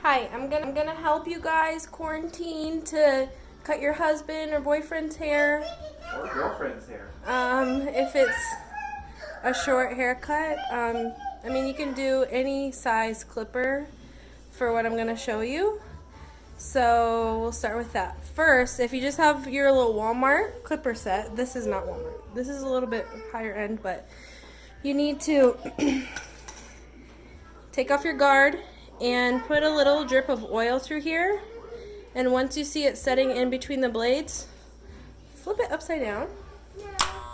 Hi, I'm gonna help you guys quarantine to cut your husband or boyfriend's hair. Or girlfriend's hair. If it's a short haircut, I mean you can do any size clipper for what I'm gonna show you. So we'll start with that. First, if you just have your little Walmart clipper set, this is not Walmart. This is a little bit higher end, but you need to take off your guard and put a little drip of oil through here. And once you see it setting in between the blades, flip it upside down,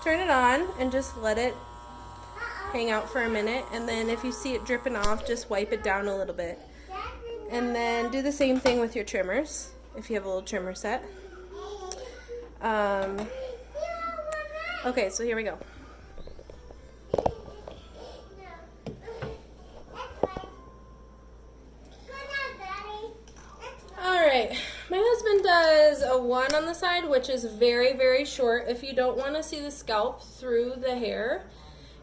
turn it on, and just let it hang out for a minute. And then if you see it dripping off, just wipe it down a little bit. And then do the same thing with your trimmers, if you have a little trimmer set. Okay, so here we go. Alright, my husband does a 1 on the side, which is very, very short. If you don't want to see the scalp through the hair,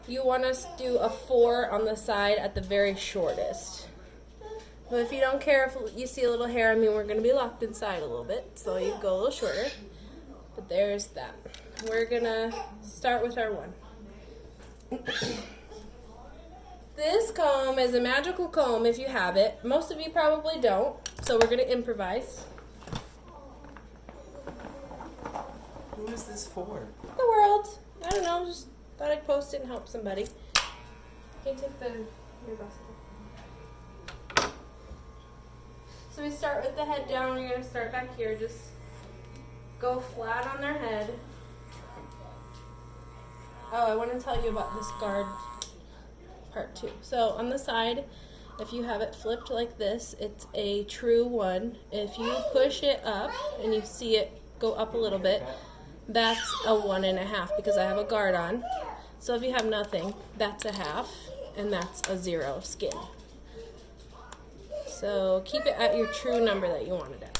you want to do a 4 on the side at the very shortest. But if you don't care if you see a little hair, I mean, we're going to be locked inside a little bit, so you go a little shorter. But there's that. We're going to start with our 1. This comb is a magical comb if you have it. Most of you probably don't, so we're going to improvise. Who is this for? The world. I don't know, just thought I'd post it and help somebody. Can you take your glasses off? So we start with the head down. We're going to start back here. Just go flat on their head. Oh, I want to tell you about this guard part too. So on the side, if you have it flipped like this, it's a true 1. If you push it up and you see it go up a little bit, that's a 1.5 because I have a guard on. So if you have nothing, that's a half, and that's a 0 skin. So keep it at your true number that you want it at.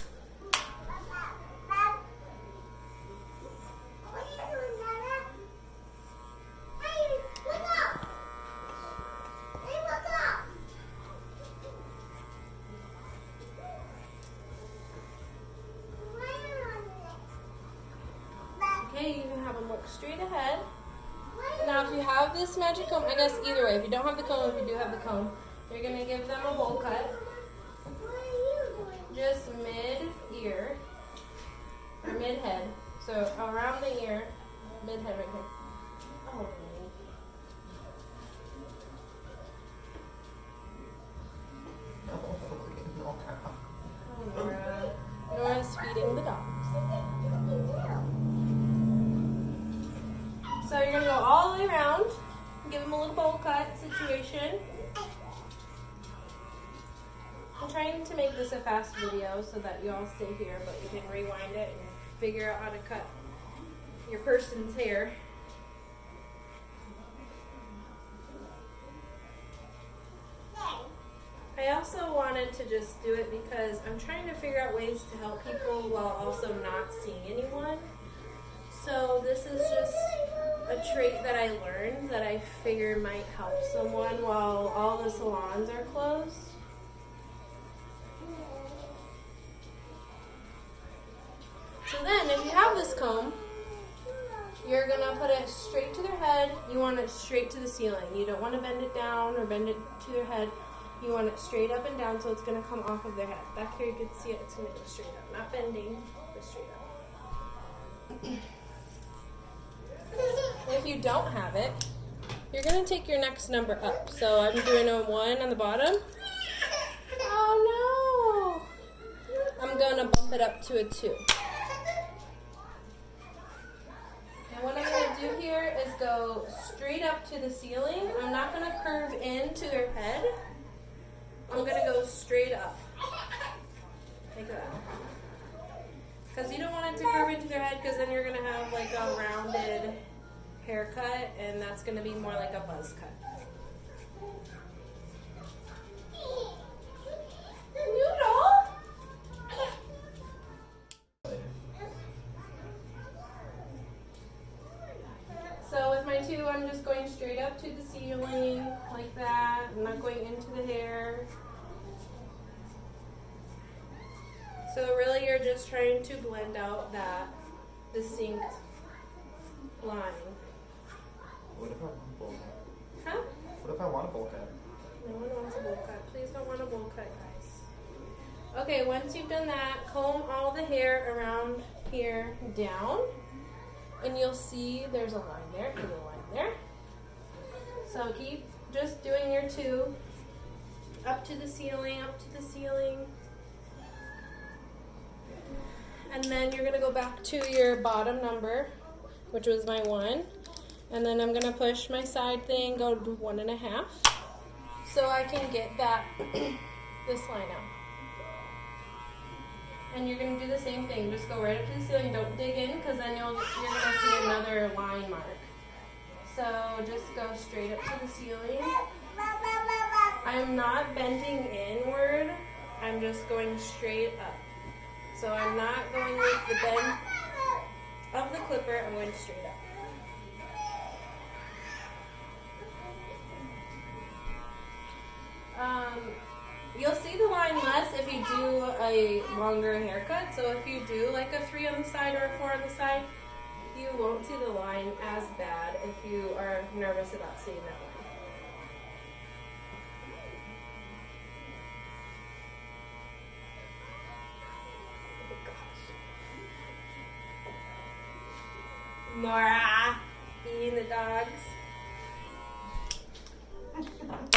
Okay, you can have them look straight ahead. Now if you have this magic comb, I guess either way, if you don't have the comb, if you do have the comb, you're going to give them a bowl cut. Just mid-ear, or mid-head, so around the ear, mid-head right here. Oh, Nora. Nora's feeding the dogs. So you're going to go all the way around, give them a little bowl cut situation. I'm trying to make this a fast video so that you all stay here, but you can rewind it and figure out how to cut your person's hair. I also wanted to just do it because I'm trying to figure out ways to help people while also not seeing anyone. So this is just a trait that I learned that I figure might help someone while all the salons are closed. So then, if you have this comb, you're going to put it straight to their head. You want it straight to the ceiling. You don't want to bend it down or bend it to their head. You want it straight up and down so it's going to come off of their head. Back here you can see it. It's going to go straight up. Not bending, but straight up. If you don't have it, you're going to take your next number up. So I'm doing a 1 on the bottom. Oh no! I'm going to bump it up to a 2. And what I'm going to do here is go straight up to the ceiling. I'm not going to curve into their head. I'm going to go straight up. Like that. Because you don't want it to curve into their head because then you're going to have like a rounded haircut and that's going to be more like a buzz cut. Noodle! So with my 2, I'm just going straight up to the ceiling like that. I'm not going into the hair. really you're just trying to blend out that distinct line. What if I want a bowl cut? Huh? What if I want a bowl cut? No one wants a bowl cut. Please don't want a bowl cut, guys. Okay, once you've done that, comb all the hair around here down. And you'll see there's a line there, there's a line there. So keep just doing your two. Up to the ceiling, up to the ceiling. And then you're gonna go back to your bottom number, which was my 1. And then I'm gonna push my side thing, go to 1.5. So I can get that, this line out. And you're gonna do the same thing, just go right up to the ceiling, don't dig in, because then you're gonna see another line mark. So just go straight up to the ceiling. I'm not bending inward, I'm just going straight up. So I'm not going with the bend of the clipper, I'm going straight up. You'll see the line less if you do a longer haircut. So if you do like a 3 on the side or a 4 on the side, you won't see the line as bad if you are nervous about seeing that line. Oh gosh. Nora, being the dogs.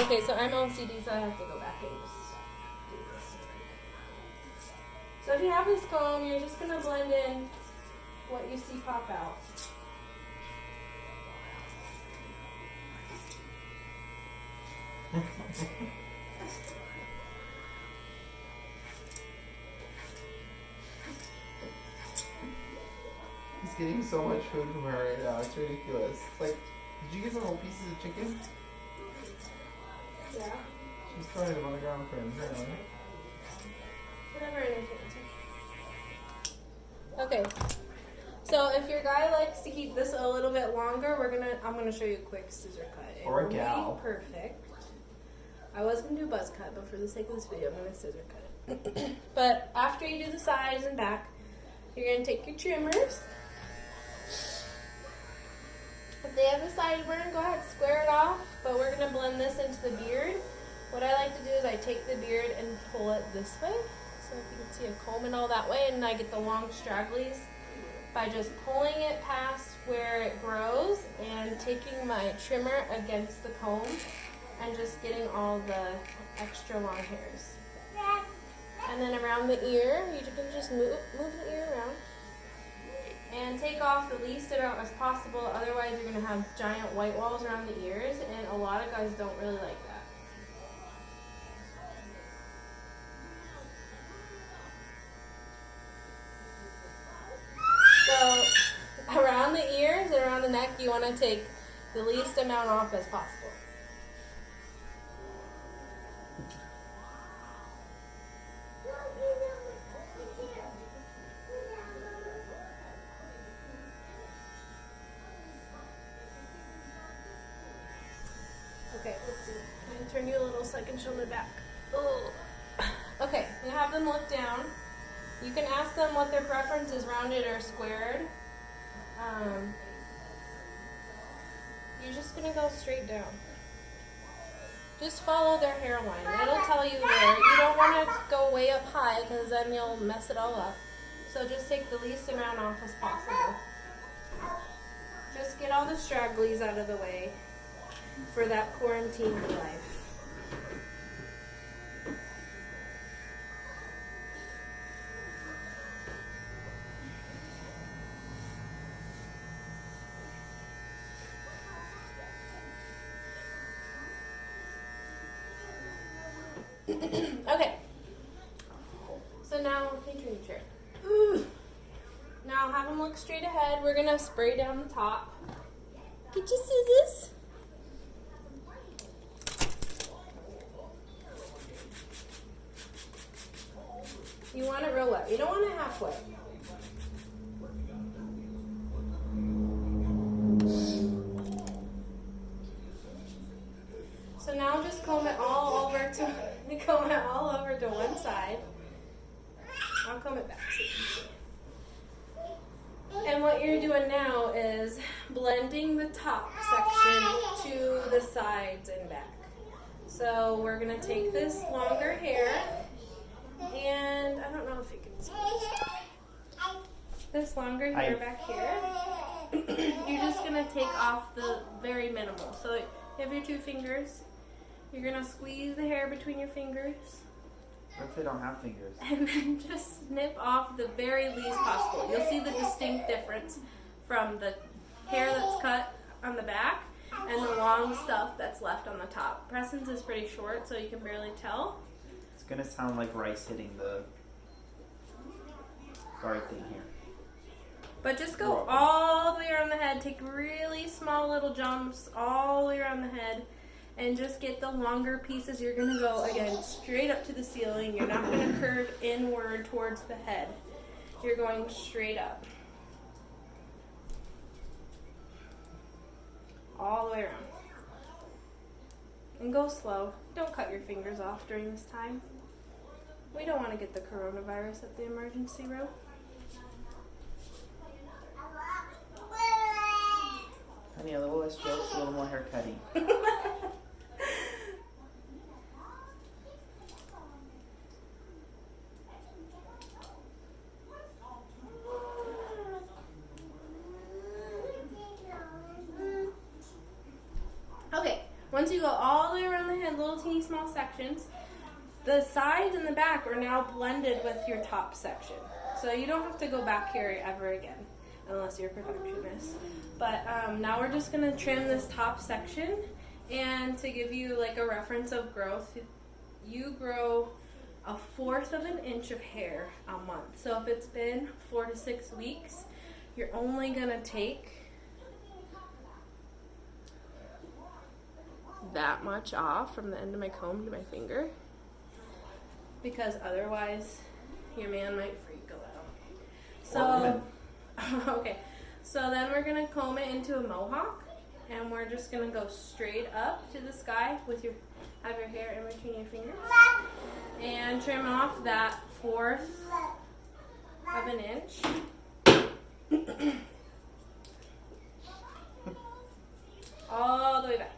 Okay, so I'm OCD, so I have to go back and just do this. So if you have this comb, you're just gonna blend in what you see pop out. He's getting so much food from her right now. It's ridiculous. It's like, did you get some whole pieces of chicken? Yeah. She's throwing them on the ground for him. Apparently. Whatever entertains her. Okay. So if your guy likes to keep this a little bit longer, I'm gonna show you a quick scissor cut. It Or a won't be gal. perfect. I was gonna do buzz cut, but for the sake of this video, I'm gonna scissor cut it. But after you do the sides and back, you're gonna take your trimmers. If they have the sideburn, go ahead, square it off, but we're gonna blend this into the beard. What I like to do is I take the beard and pull it this way. So if you can see a comb and all that way, and I get the long stragglies by just pulling it past where it grows and taking my trimmer against the comb and just getting all the extra long hairs. And then around the ear, you can just move the ear around. And take off the least amount as possible, otherwise you're going to have giant white walls around the ears, and a lot of guys don't really like that. So, around the ears and around the neck, you want to take the least amount off as possible. Okay, let's see. I'm going to turn you a little so I can show my back. Oh. Okay, you have them look down. You can ask them what their preference is, rounded or squared. You're just going to go straight down. Just follow their hairline. It'll tell you where. You don't want to go way up high because then you'll mess it all up. So just take the least amount off as possible. Just get all the stragglies out of the way for that quarantine life. Okay. So now, let me turn your chair. Ooh. Now have them look straight ahead. We're gonna spray down the top. Get your scissors. You want it real wet. You don't want it half wet. So now just comb it all over to one side. I'll comb it back so you can see. And what you're doing now is blending the top section to the sides and back. So we're going to take this longer hair, and I don't know if you can see this longer hair back here. You're just going to take off the very minimal. So you have your 2 fingers. You're going to squeeze the hair between your fingers. What if they don't have fingers? And then just snip off the very least possible. You'll see the distinct difference from the hair that's cut on the back and the long stuff that's left on the top. Preston's is pretty short, so you can barely tell. It's gonna sound like rice hitting the guard thing here. But just go all the way around the head. Take really small little jumps all the way around the head. And just get the longer pieces. You're going to go, again, straight up to the ceiling. You're not going to curve inward towards the head. You're going straight up. All the way around. And go slow. Don't cut your fingers off during this time. We don't want to get the coronavirus at the emergency room. Honey, a little less jokes, a little more hair cutting. Okay, once you go all the way around the head, little teeny small sections, the sides and the back are now blended with your top section. So you don't have to go back here ever again, unless you're a perfectionist. But now we're just going to trim this top section, and to give you like a reference of growth, you grow 1/4 of an inch of hair a month. So if it's been 4 to 6 weeks, you're only going to take that much off from the end of my comb to my finger, because otherwise your man might freak out. So okay, so then we're gonna comb it into a mohawk, and we're just gonna go straight up to the sky with your hair in between your fingers and trim off that 1/4 of an inch. All the way back.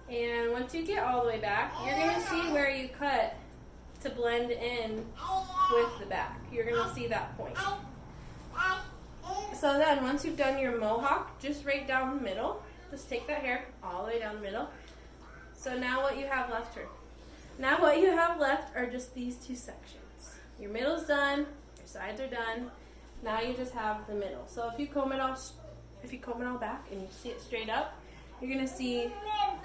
And once you get all the way back, you're going to see where you cut to blend in with the back. You're going to see that point. So then once you've done your mohawk, just right down the middle, just take that hair all the way down the middle. So now what you have left are just these 2 sections. Your middle's done, your sides are done. Now you just have the middle. So if you comb it all back and you see it straight up, you're going to see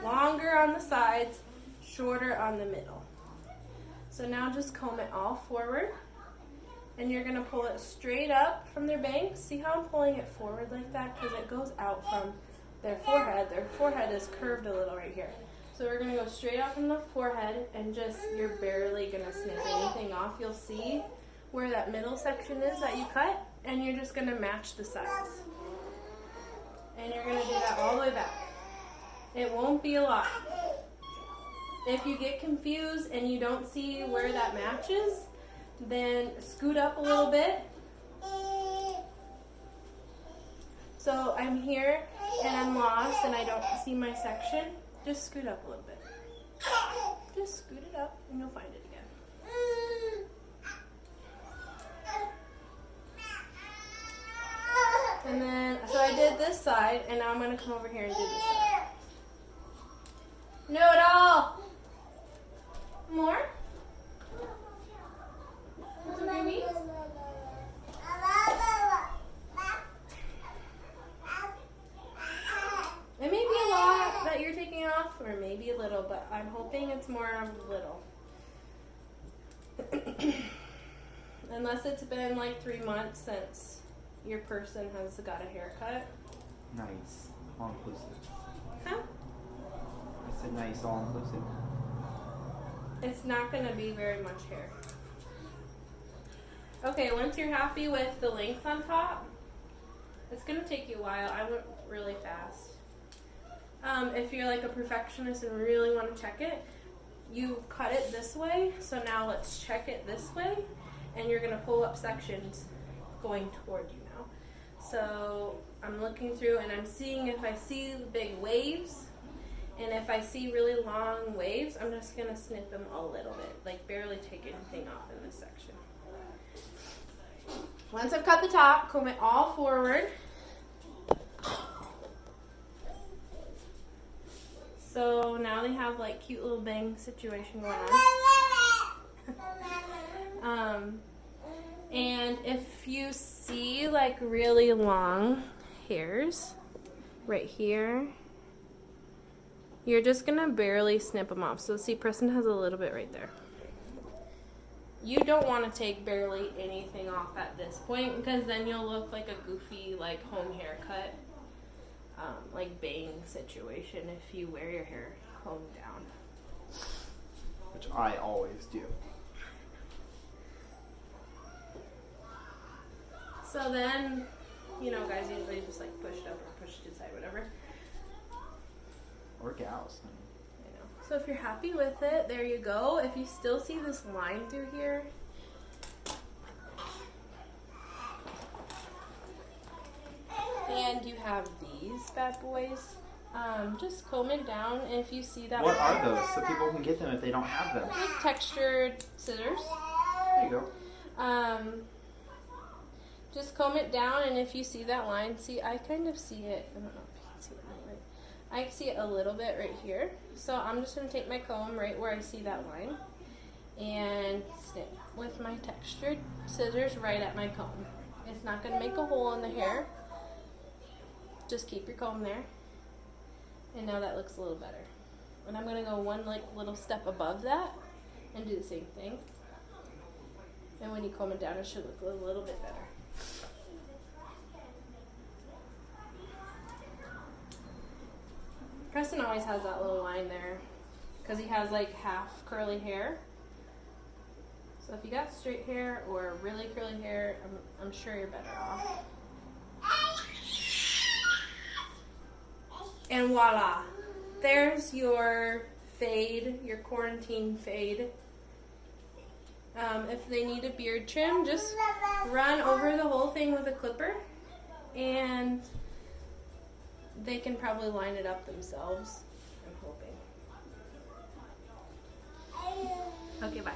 longer on the sides, shorter on the middle. So now just comb it all forward, and you're going to pull it straight up from their bangs. See how I'm pulling it forward like that? Because it goes out from their forehead. Their forehead is curved a little right here. So we're going to go straight out from the forehead, and just, you're barely going to snip anything off. You'll see where that middle section is that you cut, and you're just going to match the sides. And you're going to do that all the way back. It won't be a lot. If you get confused and you don't see where that matches, then scoot up a little bit. So I'm here and I'm lost and I don't see my section. Just scoot up a little bit. Just scoot it up and you'll find it again. And then, so I did this side, and now I'm going to come over here and do this side. No at all. More? Want some green beans? It may be a lot that you're taking off, or maybe a little, but I'm hoping it's more of a little. Unless it's been like 3 months since your person has got a haircut. Nice. All inclusive. Huh? I said nice, all inclusive. It's not going to be very much hair. Okay, once you're happy with the length on top, it's going to take you a while. I went really fast. If you're like a perfectionist and really want to check it, you cut it this way, so now let's check it this way, and you're gonna pull up sections going toward you now. So I'm looking through and I'm seeing if I see the big waves, and if I see really long waves, I'm just gonna snip them a little bit, like barely take anything off in this section. Once I've cut the top, comb it all forward. So now they have like cute little bang situation going on. And if you see like really long hairs right here, you're just gonna barely snip them off. So see, Preston has a little bit right there. You don't want to take barely anything off at this point, because then you'll look like a goofy like home haircut, like bang situation if you wear your hair combed down. Which I always do. So then, you know, guys usually just like push it up or push it to the side, whatever. Or gals. I know. So if you're happy with it, there you go. If you still see this line through here, and you have these bad boys, just comb it down, and if you see that What are those? So people can get them if they don't have them. like textured scissors, There you go. just comb it down, and if you see that line, see, I kind of see it. I don't know if you can see it right. I see it a little bit right here. So I'm just going to take my comb right where I see that line and snip with my textured scissors right at my comb. It's not going to make a hole in the hair. Just keep your comb there. And now that looks a little better. And I'm going to go one like little step above that and do the same thing. And when you comb it down, it should look a little bit better. Preston always has that little line there because he has like half curly hair. So if you got straight hair or really curly hair, I'm sure you're better off. And voila, there's your fade, your quarantine fade. If they need a beard trim, just run over the whole thing with a clipper and they can probably line it up themselves, I'm hoping. Okay, bye.